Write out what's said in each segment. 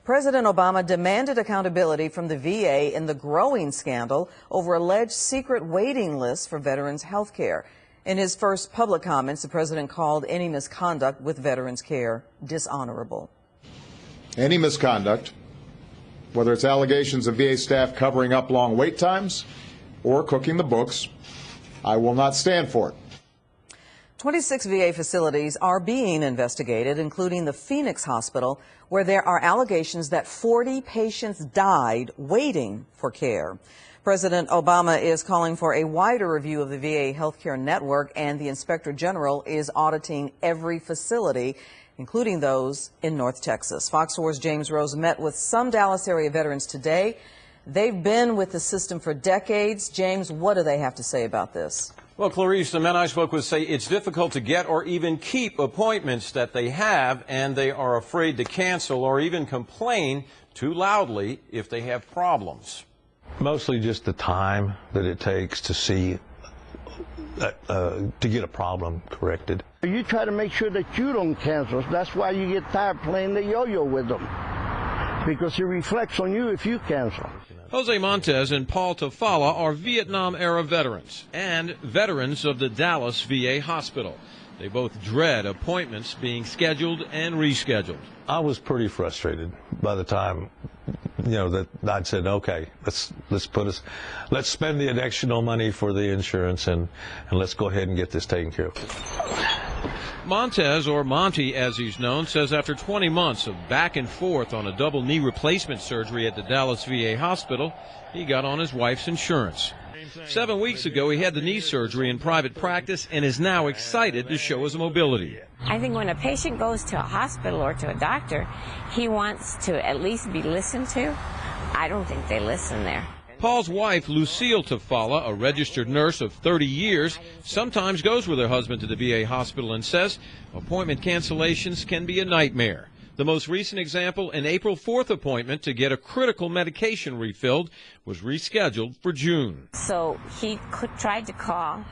President Obama demanded accountability from the VA in the growing scandal over alleged secret waiting lists for veterans' health care. In his first public comments, the president called any misconduct with veterans' care dishonorable. Any misconduct, whether it's allegations of VA staff covering up long wait times or cooking the books, I will not stand for it. 26 VA facilities are being investigated, including the Phoenix Hospital, where there are allegations that 40 patients died waiting for care. President Obama is calling for a wider review of the VA healthcare network, and the Inspector General is auditing every facility, including those in North Texas. Fox 4's James Rose met with some Dallas area veterans today. They've been with the system for decades. James, what do they have to say about this? Well, Clarice, the men I spoke with say it's difficult to get or even keep appointments that they have, and they are afraid to cancel or even complain too loudly if they have problems. Mostly just the time that it takes to see, to get a problem corrected. You try to make sure that you don't cancel. That's why you get tired playing the yo-yo with them, because it reflects on you if you cancel. Jose Montez and Paul Tafala are Vietnam-era veterans and veterans of the Dallas VA hospital. They both dread appointments being scheduled and rescheduled. I was pretty frustrated by the time, that I'd said, okay, let's spend the additional money for the insurance and let's go ahead and get this taken care of. Montez, or Monty as he's known, says after 20 months of back and forth on a double knee replacement surgery at the Dallas VA hospital, he got on his wife's insurance. 7 weeks ago, he had the knee surgery in private practice and is now excited to show his mobility. I think when a patient goes to a hospital or to a doctor, he wants to at least be listened to. I don't think they listen there. Paul's wife, Lucille Tafala, a registered nurse of 30 years, sometimes goes with her husband to the VA hospital and says appointment cancellations can be a nightmare. The most recent example, an April 4th appointment to get a critical medication refilled, was rescheduled for June. So he tried to call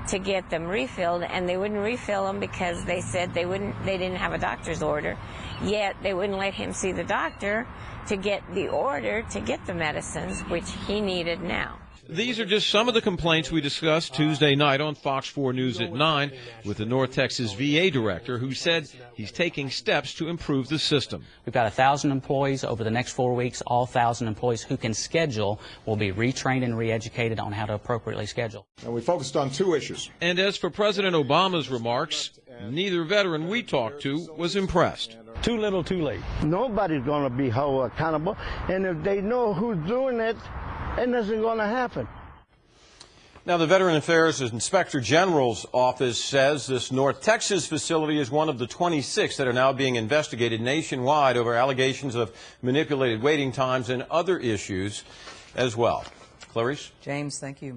to get them refilled, and they wouldn't refill them because they said they didn't have a doctor's order. Yet they wouldn't let him see the doctor to get the order to get the medicines, which he needed now. These are just some of the complaints we discussed Tuesday night on Fox 4 News at 9 with the North Texas VA director, who said he's taking steps to improve the system. We've got 1,000 employees over the next 4 weeks. All 1,000 employees who can schedule will be retrained and re-educated on how to appropriately schedule. And we focused on two issues. And as for President Obama's remarks, neither veteran we talked to was impressed. Too little, too late. Nobody's going to be held accountable, and if they know who's doing it, it isn't going to happen. Now, the Veteran Affairs Inspector General's office says this North Texas facility is one of the 26 that are now being investigated nationwide over allegations of manipulated waiting times and other issues as well. Clarice? James, thank you.